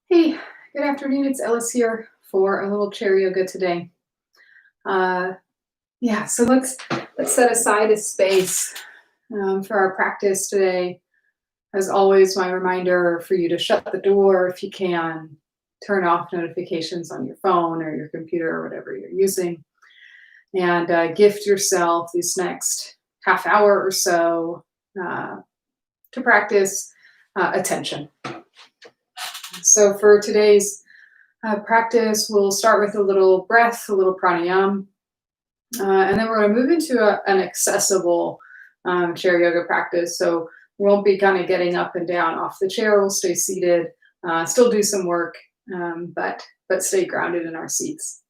Hey, good afternoon. It's Ellis here for a little chair yoga today. Uh, yeah, so let's set aside a space for our practice today. As always, my reminder for you to shut the door if you can, turn off notifications on your phone or your computer or whatever you're using, and gift yourself this next half hour or so uh, to practice attention. So for today's practice, we'll start with a little breath, a little pranayama, and then we're going to move into an accessible chair yoga practice. So we won't be kind of getting up and down off the chair. We'll stay seated, still do some work, but stay grounded in our seats.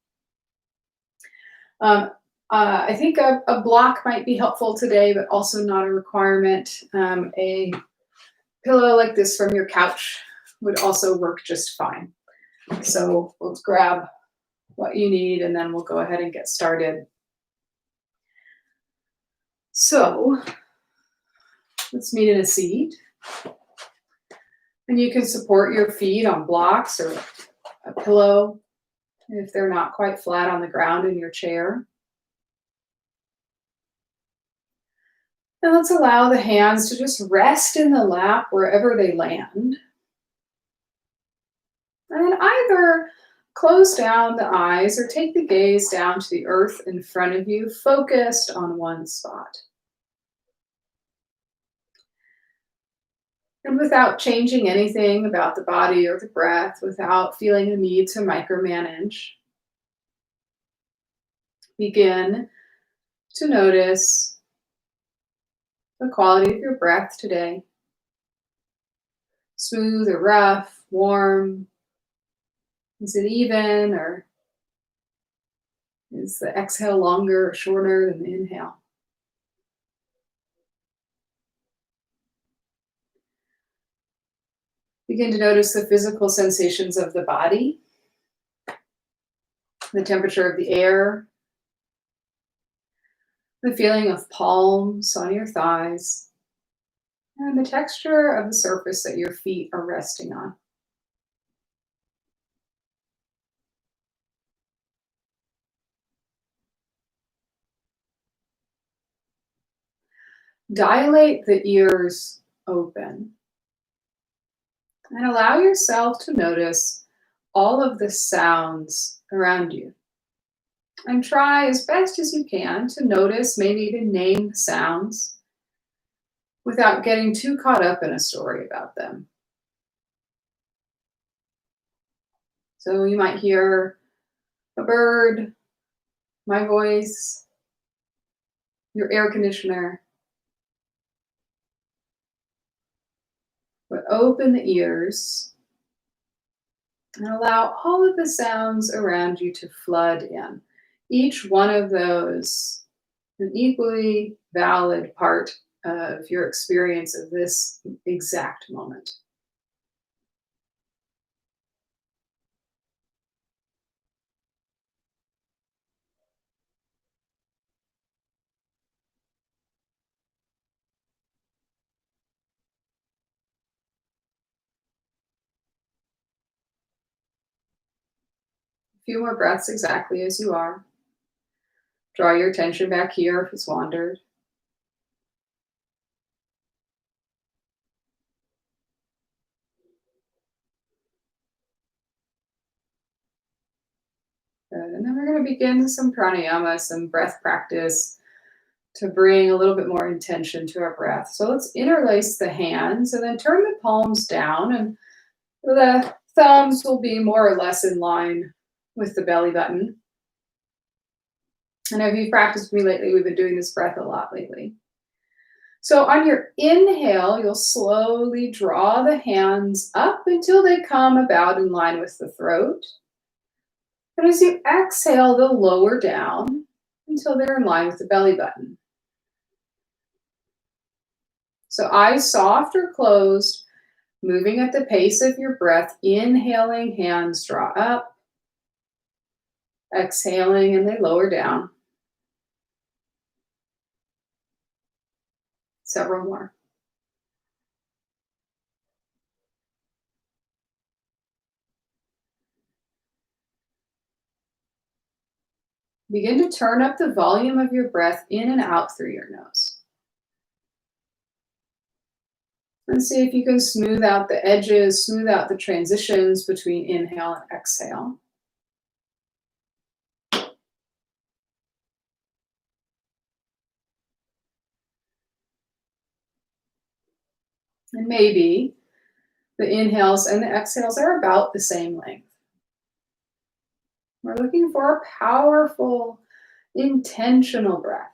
I think a block might be helpful today, but also not a requirement. A pillow like this from your couch would also work just fine. So let's grab what you need and then we'll go ahead and get started. So let's meet in a seat. And you can support your feet on blocks or a pillow if they're not quite flat on the ground in your chair. And let's allow the hands to just rest in the lap wherever they land. And then either close down the eyes or take the gaze down to the earth in front of you, focused on one spot. And without changing anything about the body or the breath, without feeling the need to micromanage, begin to notice the quality of your breath today. Smooth or rough, warm. Is it even, or is the exhale longer or shorter than the inhale? Begin to notice the physical sensations of the body, the temperature of the air, the feeling of palms on your thighs, and the texture of the surface that your feet are resting on. Dilate the ears open and allow yourself to notice all of the sounds around you. And try as best as you can to notice, maybe even name the sounds without getting too caught up in a story about them. So you might hear a bird, my voice, your air conditioner. But open the ears and allow all of the sounds around you to flood in. Each one of those an equally valid part of your experience of this exact moment. A few more breaths exactly as you are. Draw your attention back here if it's wandered. Good. And then we're going to begin some pranayama, some breath practice to bring a little bit more intention to our breath. So let's interlace the hands and then turn the palms down, and the thumbs will be more or less in line with the belly button. And if you've practiced with me lately, we've been doing this breath a lot lately. So on your inhale, you'll slowly draw the hands up until they come about in line with the throat. And as you exhale, they'll lower down until they're in line with the belly button. So eyes soft or closed, moving at the pace of your breath, inhaling, hands draw up, exhaling, and they lower down. Several more. Begin to turn up the volume of your breath in and out through your nose. And see if you can smooth out the edges, smooth out the transitions between inhale and exhale. And maybe the inhales and the exhales are about the same length. We're looking for a powerful, intentional breath.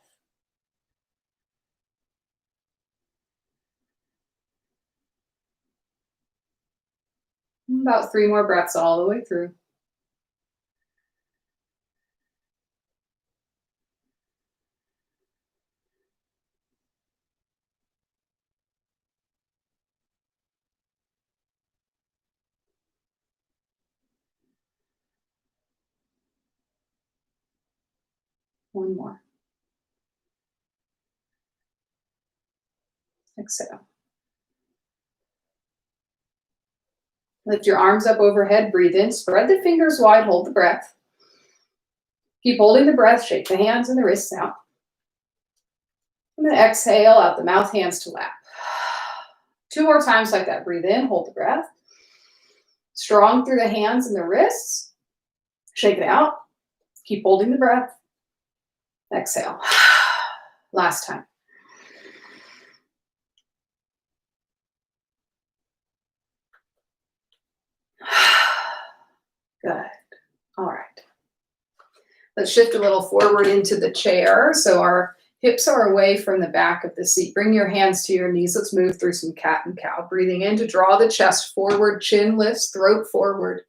About 3 more breaths all the way through. One more. Exhale. Lift your arms up overhead, breathe in, spread the fingers wide, hold the breath. Keep holding the breath, shake the hands and the wrists out. And then exhale out the mouth, hands to lap. 2 more times like that. Breathe in, hold the breath. Strong through the hands and the wrists. Shake it out. Keep holding the breath. Exhale. Last time. Good. All right. Let's shift a little forward into the chair. So our hips are away from the back of the seat. Bring your hands to your knees. Let's move through some cat and cow. Breathing in to draw the chest forward, chin lifts, throat forward.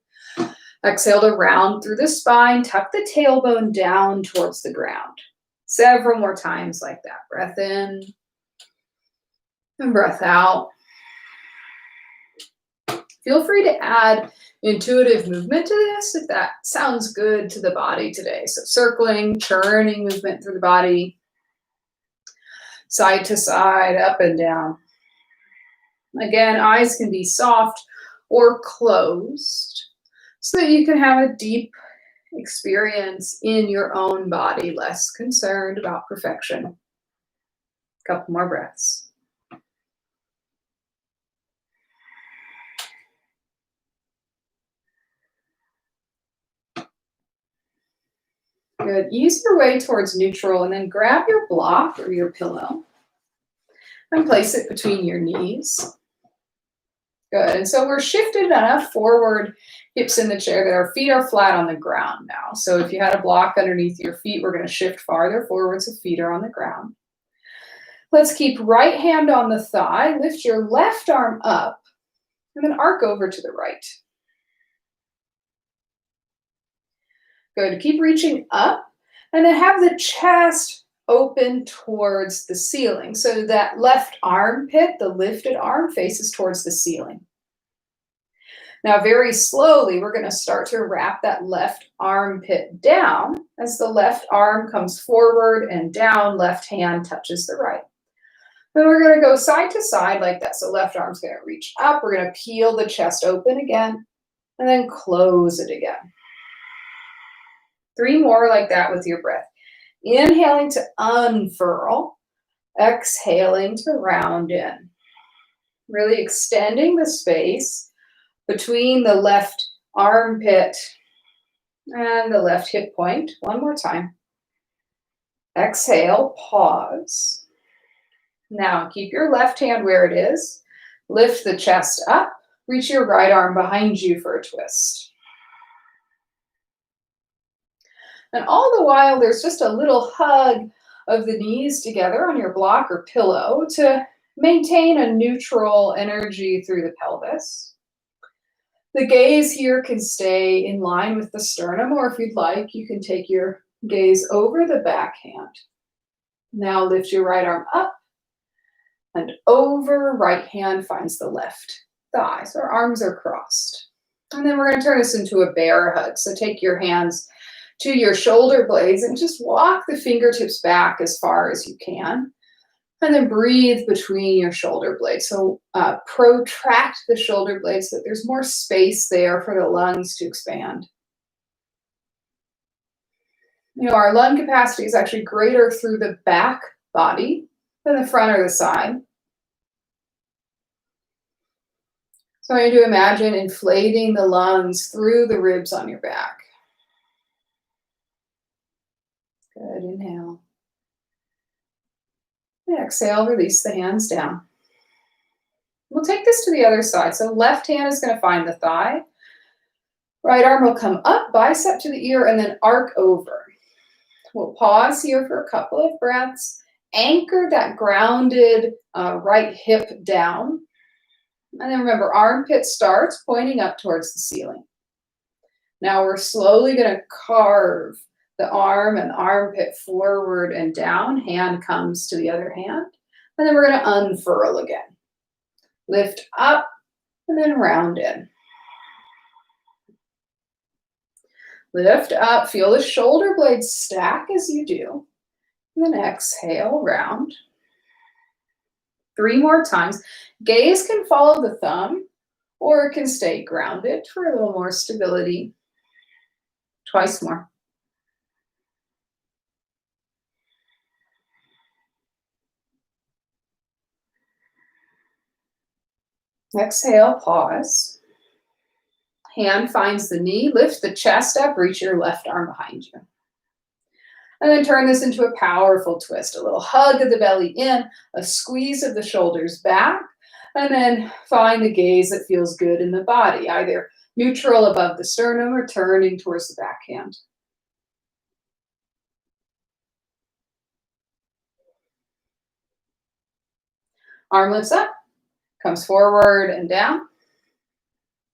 Exhale to round through the spine. Tuck the tailbone down towards the ground. Several more times like that. Breath in and breath out. Feel free to add intuitive movement to this if that sounds good to the body today. So circling, churning movement through the body, side to side, up and down. Again, eyes can be soft or closed so that you can have a deep experience in your own body, less concerned about perfection. Couple more breaths. Good. Ease your way towards neutral and then grab your block or your pillow and place it between your knees. Good. And so we're shifted enough forward, hips in the chair that our feet are flat on the ground now. So if you had a block underneath your feet, we're going to shift farther forward so feet are on the ground. Let's keep right hand on the thigh. Lift your left arm up and then arc over to the right. Good. Keep reaching up and then have the chest open towards the ceiling. So that left armpit, the lifted arm, faces towards the ceiling. Now, very slowly, we're going to start to wrap that left armpit down as the left arm comes forward and down, left hand touches the right. Then we're going to go side to side like that. So left arm's going to reach up. We're going to peel the chest open again and then close it again. 3 more like that with your breath. Inhaling to unfurl, exhaling to round in. Really extending the space between the left armpit and the left hip point. 1 more time. Exhale, pause. Now keep your left hand where it is. Lift the chest up. Reach your right arm behind you for a twist. And all the while, there's just a little hug of the knees together on your block or pillow to maintain a neutral energy through the pelvis. The gaze here can stay in line with the sternum, or if you'd like, you can take your gaze over the backhand. Now lift your right arm up and over. Right hand finds the left thigh. So our arms are crossed. And then we're going to turn this into a bear hug. So take your hands to your shoulder blades and just walk the fingertips back as far as you can. And then breathe between your shoulder blades. So protract the shoulder blades so that there's more space there for the lungs to expand. Our lung capacity is actually greater through the back body than the front or the side. So I want you to imagine inflating the lungs through the ribs on your back. Good, inhale. And exhale, release the hands down. We'll take this to the other side. So left hand is going to find the thigh. Right arm will come up, bicep to the ear, and then arc over. We'll pause here for a couple of breaths. Anchor that grounded right hip down. And then remember, armpit starts pointing up towards the ceiling. Now we're slowly going to carve the arm and the armpit forward and down. Hand comes to the other hand. And then we're going to unfurl again. Lift up and then round in. Lift up, feel the shoulder blades stack as you do. And then exhale, round. 3 more times. Gaze can follow the thumb or it can stay grounded for a little more stability. Twice more. Exhale, pause. Hand finds the knee, lift the chest up, reach your left arm behind you. And then turn this into a powerful twist. A little hug of the belly in, a squeeze of the shoulders back, and then find the gaze that feels good in the body, either neutral above the sternum or turning towards the backhand. Arm lifts up, comes forward and down.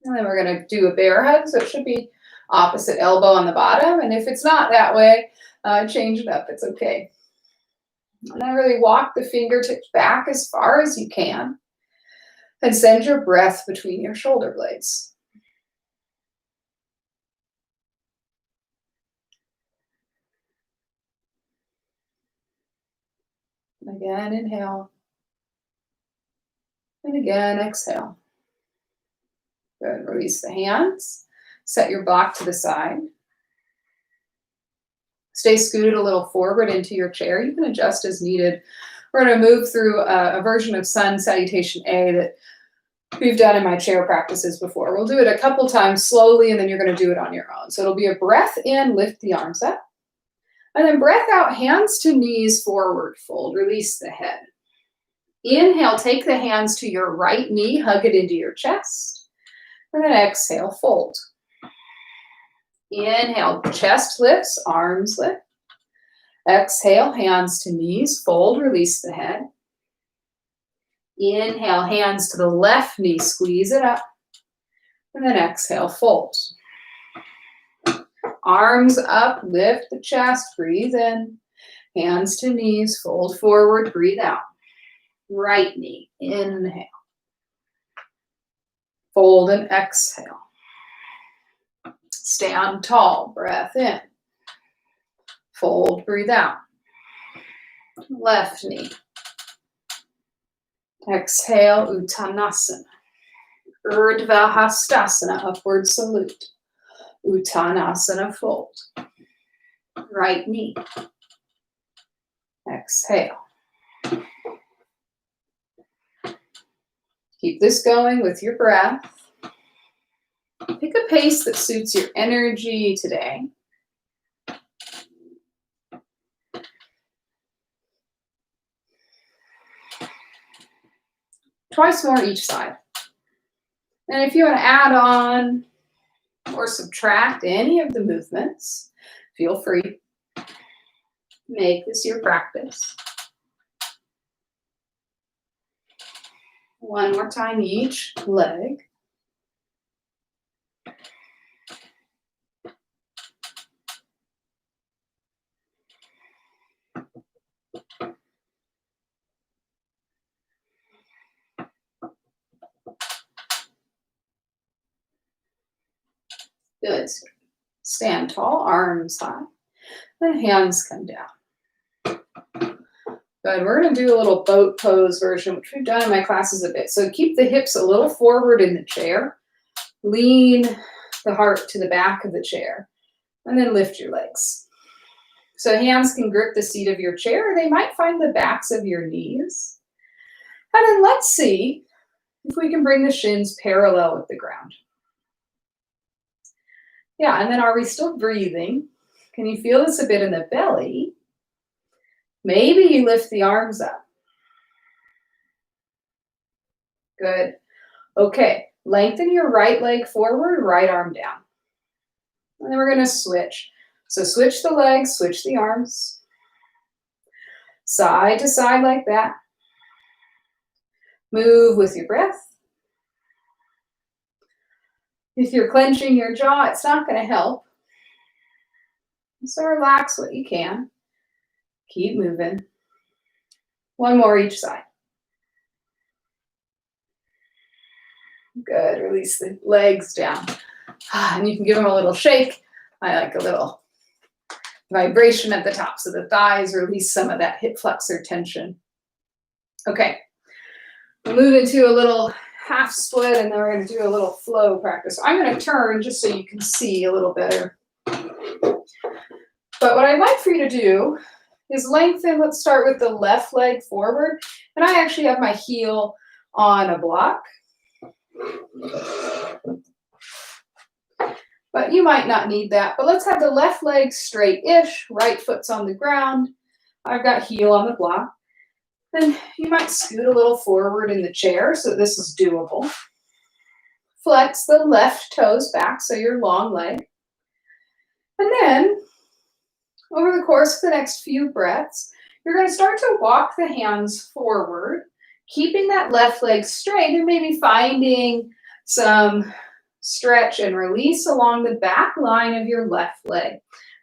And then we're going to do a bear hug, so it should be opposite elbow on the bottom. And if it's not that way, change it up. It's okay. And then really walk the fingertips back as far as you can. And send your breath between your shoulder blades. Again, inhale. And again, exhale. Good. Release the hands. Set your block to the side. Stay scooted a little forward into your chair. You can adjust as needed. We're going to move through a version of Sun Salutation A that we've done in my chair practices before. We'll do it a couple times slowly, and then you're going to do it on your own. So it'll be a breath in, lift the arms up. And then breath out, hands to knees forward, fold, release the head. Inhale, take the hands to your right knee, hug it into your chest. And then exhale, fold. Inhale, chest lifts, arms lift. Exhale, hands to knees, fold, release the head. Inhale, hands to the left knee, squeeze it up. And then exhale, fold. Arms up, lift the chest, breathe in. Hands to knees, fold forward, breathe out. Right knee, inhale. Fold and exhale. Stand tall, breath in. Fold, breathe out. Left knee. Exhale, Uttanasana. Urdhva Hastasana, upward salute. Uttanasana, fold. Right knee. Exhale. Keep this going with your breath. Pick a pace that suits your energy today. Twice more each side. And if you want to add on or subtract any of the movements, feel free. Make this your practice. One more time each leg. Good. Stand tall, arms high, and hands come down. Good. We're going to do a little boat pose version, which we've done in my classes a bit. So keep the hips a little forward in the chair. Lean the heart to the back of the chair. And then lift your legs. So hands can grip the seat of your chair, or they might find the backs of your knees. And then let's see if we can bring the shins parallel with the ground. Yeah, and then are we still breathing? Can you feel this a bit in the belly? Maybe you lift the arms up. Good. Okay, lengthen your right leg forward, right arm down. And then we're going to switch. So switch the legs, switch the arms. Side to side like that. Move with your breath. If you're clenching your jaw, it's not going to help. So relax what you can. Keep moving. One more each side. Good. Release the legs down. And you can give them a little shake. I like a little vibration at the top so the thighs release some of that hip flexor tension. Okay. We'll move into a little half split, and then we're going to do a little flow practice. I'm going to turn just so you can see a little better. But what I'd like for you to do is lengthen. Let's start with the left leg forward. And I actually have my heel on a block. But you might not need that. But let's have the left leg straight-ish, right foot's on the ground. I've got heel on the block. Then you might scoot a little forward in the chair so this is doable. Flex the left toes back so you're long leg. And then, over the course of the next few breaths, you're going to start to walk the hands forward, keeping that left leg straight and maybe finding some stretch and release along the back line of your left leg.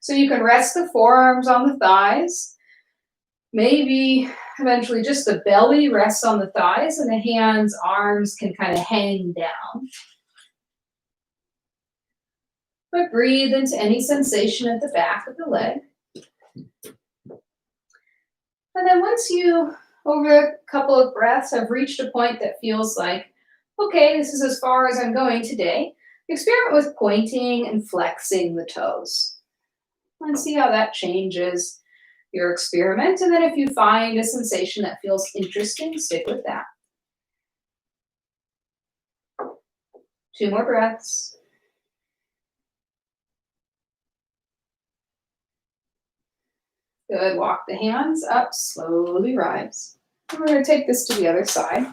So you can rest the forearms on the thighs. Maybe eventually just the belly rests on the thighs and the hands, arms can kind of hang down. But breathe into any sensation at the back of the leg. And then once you, over a couple of breaths, have reached a point that feels like, okay, this is as far as I'm going today, experiment with pointing and flexing the toes. And see how that changes your experiment. And then if you find a sensation that feels interesting, stick with that. 2 more breaths. Good. Walk the hands up, slowly rise. And we're going to take this to the other side.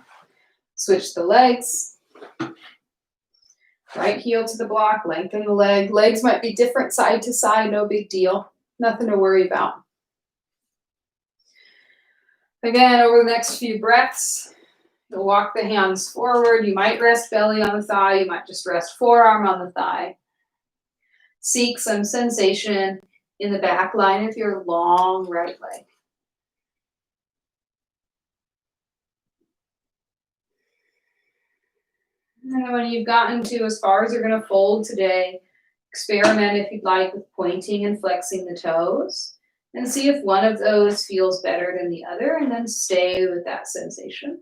Switch the legs. Right heel to the block, lengthen the leg. Legs might be different side to side, no big deal. Nothing to worry about. Again, over the next few breaths, you'll walk the hands forward. You might rest belly on the thigh. You might just rest forearm on the thigh. Seek some sensation in the back line of your long right leg. And when you've gotten to as far as you're going to fold today, experiment if you'd like with pointing and flexing the toes and see if one of those feels better than the other, and then stay with that sensation.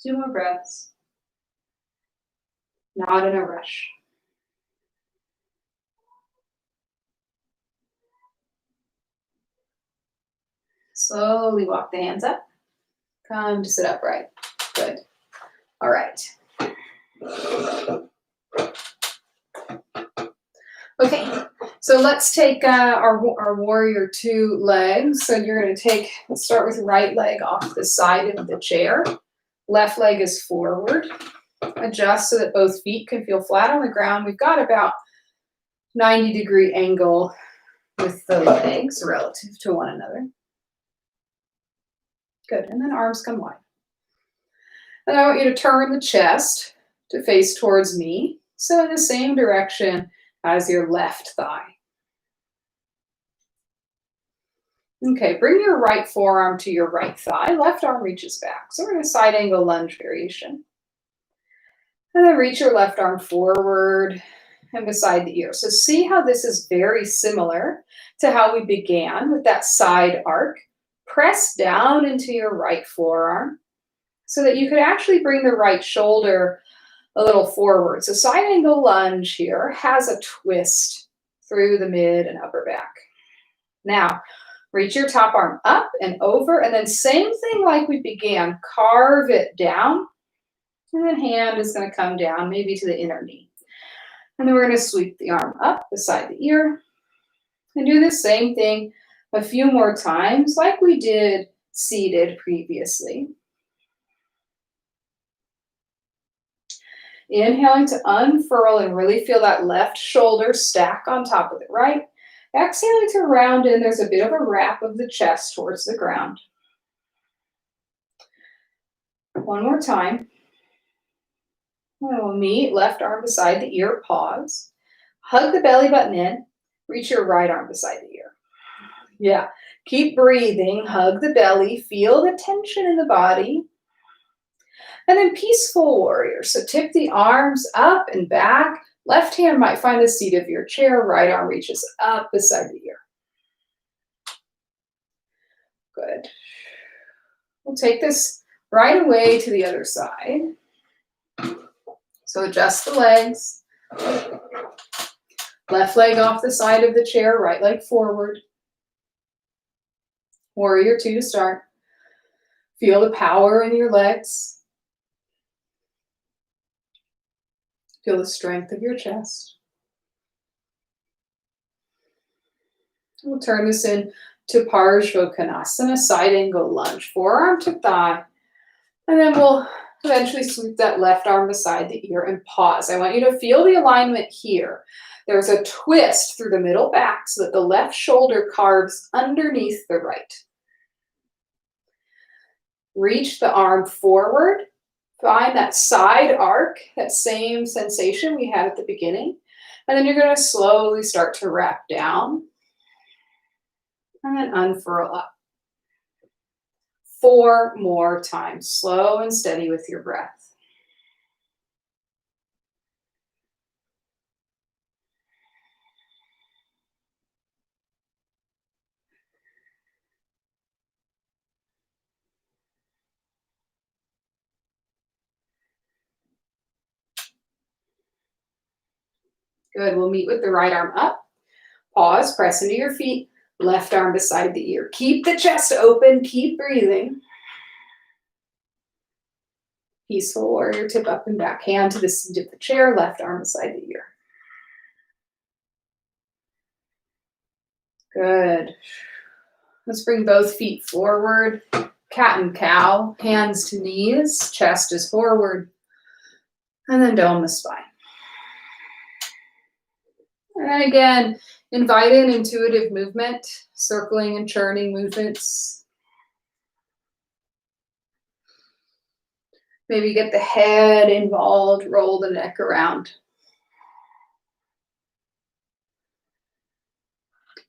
Two more breaths. Not in a rush. Slowly walk the hands up. Come to sit upright. Good. All right. Okay, so let's take our warrior two legs. So you're going to let's start with right leg off the side of the chair. Left leg is forward. Adjust so that both feet can feel flat on the ground. We've got about 90-degree angle with the legs relative to one another. Good, and then arms come wide. And I want you to turn the chest to face towards me. So in the same direction as your left thigh. Okay, bring your right forearm to your right thigh. Left arm reaches back. So we're in a side angle lunge variation. And then reach your left arm forward and beside the ear. So see how this is very similar to how we began with that side arc. Press down into your right forearm so that you could actually bring the right shoulder a little forward. So side angle lunge here has a twist through the mid and upper back. Now, reach your top arm up and over, and then same thing like we began, carve it down, and then hand is going to come down maybe to the inner knee. And then we're going to sweep the arm up beside the ear and do the same thing a few more times like we did seated previously. Inhaling to unfurl and really feel that left shoulder stack on top of the right. Exhaling to round in. There's a bit of a wrap of the chest towards the ground. One more time. We'll meet, left arm beside the ear, pause. Hug the belly button in. Reach your right arm beside the ear. Yeah, keep breathing. Hug the belly. Feel the tension in the body. And then peaceful warrior. So tip the arms up and back. Left hand might find the seat of your chair. Right arm reaches up beside the ear. Good. We'll take this right away to the other side. So adjust the legs. Left leg off the side of the chair, right leg forward. Warrior two to start. Feel the power in your legs. Feel the strength of your chest. We'll turn this into Parsvottanasana, side angle lunge, forearm to thigh. And then we'll eventually sweep that left arm beside the ear and pause. I want you to feel the alignment here. There's a twist through the middle back so that the left shoulder carves underneath the right. Reach the arm forward. Find that side arc, that same sensation we had at the beginning. And then you're going to slowly start to wrap down. And then unfurl up. 4 more times, slow and steady with your breath. Good, we'll meet with the right arm up. Pause, press into your feet, left arm beside the ear. Keep the chest open, keep breathing. Peaceful warrior, tip up and back, hand to the seat of the chair, left arm beside the ear. Good. Let's bring both feet forward. Cat and cow, hands to knees, chest is forward. And then dome the spine. And then again, invite in intuitive movement, circling and churning movements. Maybe get the head involved, roll the neck around.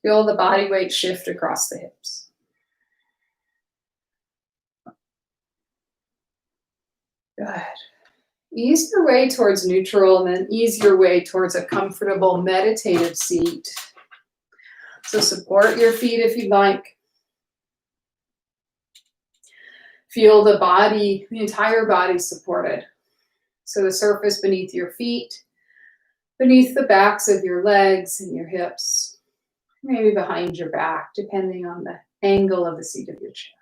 Feel the body weight shift across the hips. Good. Ease your way towards neutral and then ease your way towards a comfortable meditative seat. So support your feet if you'd like. Feel the body, the entire body supported. So the surface beneath your feet, beneath the backs of your legs and your hips, maybe behind your back, depending on the angle of the seat of your chair.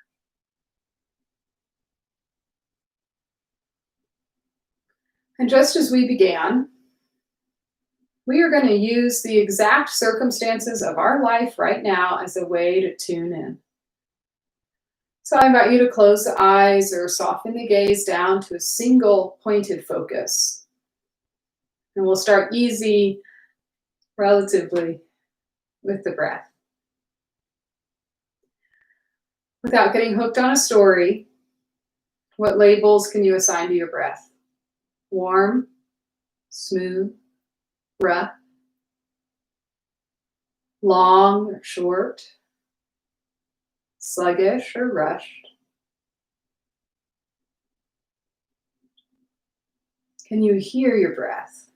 And just as we began, we are going to use the exact circumstances of our life right now as a way to tune in. So I invite you to close the eyes or soften the gaze down to a single pointed focus. And we'll start easy, relatively, with the breath. Without getting hooked on a story, what labels can you assign to your breath? Warm, smooth, rough, long or short, sluggish or rushed. Can you hear your breath?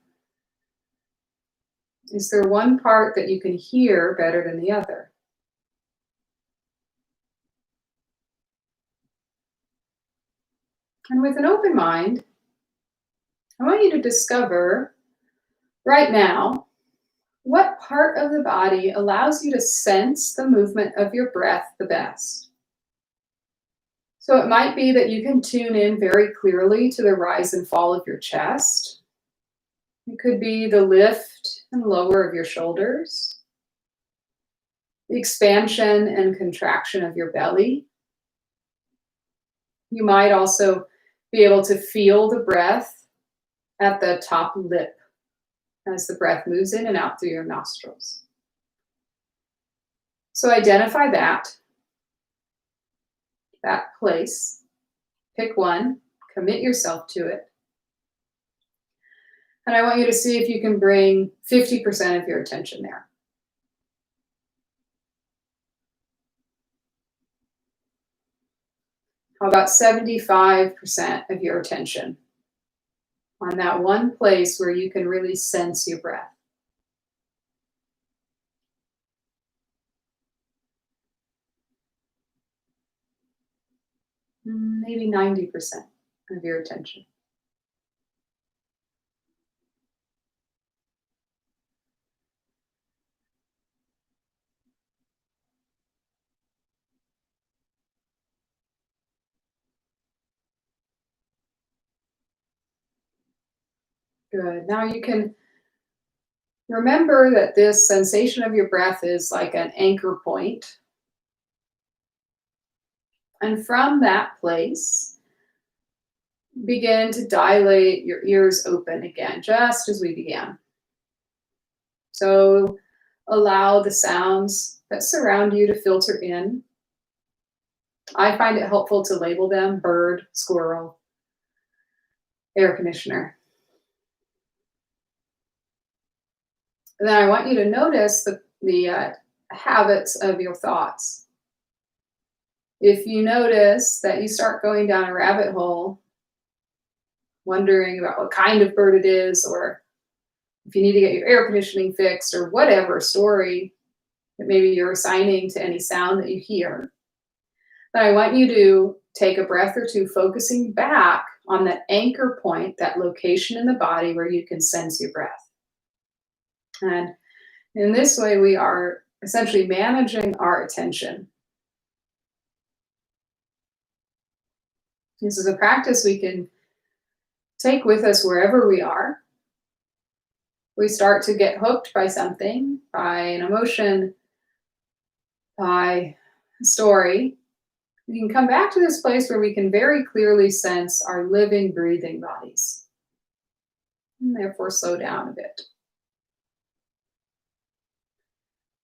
Is there one part that you can hear better than the other? And with an open mind, I want you to discover right now what part of the body allows you to sense the movement of your breath the best. So it might be that you can tune in very clearly to the rise and fall of your chest. It could be the lift and lower of your shoulders, the expansion and contraction of your belly. You might also be able to feel the breath at the top lip as the breath moves in and out through your nostrils. So identify that place. Pick one, commit yourself to it. And I want you to see if you can bring 50% of your attention there. How about 75% of your attention on that one place where you can really sense your breath? Maybe 90% of your attention. Good. Now you can remember that this sensation of your breath is like an anchor point. And from that place, begin to dilate your ears open again, just as we began. So allow the sounds that surround you to filter in. I find it helpful to label them: bird, squirrel, air conditioner. And then I want you to notice the habits of your thoughts. If you notice that you start going down a rabbit hole, wondering about what kind of bird it is, or if you need to get your air conditioning fixed, or whatever story that maybe you're assigning to any sound that you hear, then I want you to take a breath or two, focusing back on that anchor point, that location in the body where you can sense your breath. And in this way, we are essentially managing our attention. This is a practice we can take with us wherever we are. We start to get hooked by something, by an emotion, by a story. We can come back to this place where we can very clearly sense our living, breathing bodies, and therefore slow down a bit.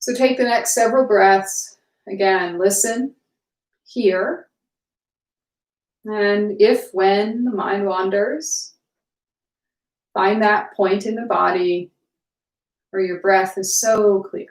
So take the next several breaths. Again, listen, hear. And when the mind wanders, find that point in the body where your breath is so clear.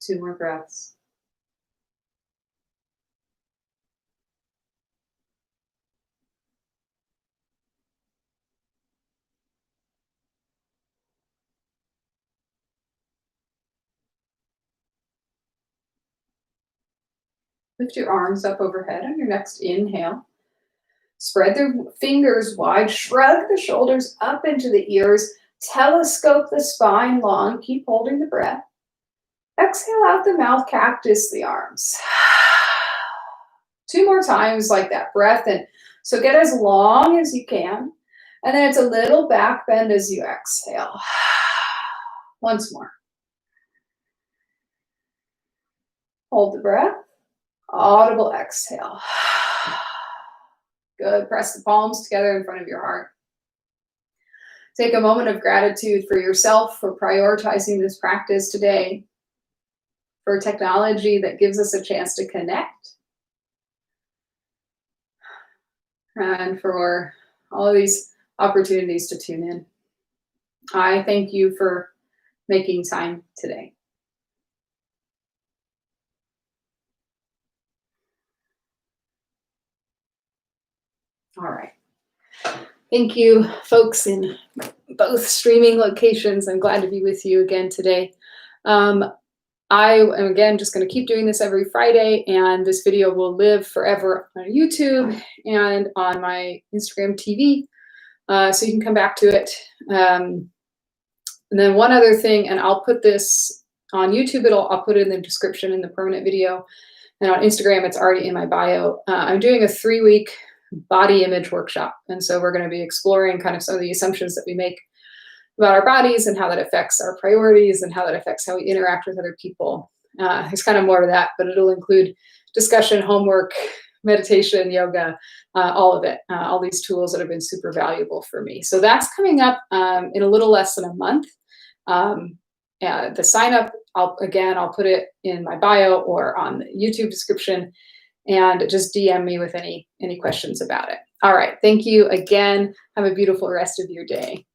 2 more breaths. Lift your arms up overhead on your next inhale. Spread the fingers wide, shrug the shoulders up into the ears, telescope the spine long, keep holding the breath. Exhale out the mouth, cactus the arms. 2 more times like that, breath in. So get as long as you can, and then it's a little back bend as you exhale. Once more. Hold the breath. Audible exhale. Good. Press the palms together in front of your heart. Take a moment of gratitude for yourself for prioritizing this practice today, for technology that gives us a chance to connect, and for all of these opportunities to tune in. I thank you for making time today. All right. Thank you, folks in both streaming locations. I'm glad to be with you again today. I am again just going to keep doing this every Friday, and this video will live forever on YouTube and on my Instagram TV, so you can come back to it. And then one other thing, and I'll put this on YouTube. I'll put it in the description in the permanent video, and on Instagram it's already in my bio. I'm doing a 3-week body image workshop, and so we're going to be exploring kind of some of the assumptions that we make about our bodies and how that affects our priorities and how that affects how we interact with other people. There's kind of more to that, but it'll include discussion, homework, meditation, yoga, all of it, all these tools that have been super valuable for me. So that's coming up in a little less than a month. The sign up, I'll put it in my bio or on the YouTube description, and just DM me with any questions about it. All right. Thank you again. Have a beautiful rest of your day.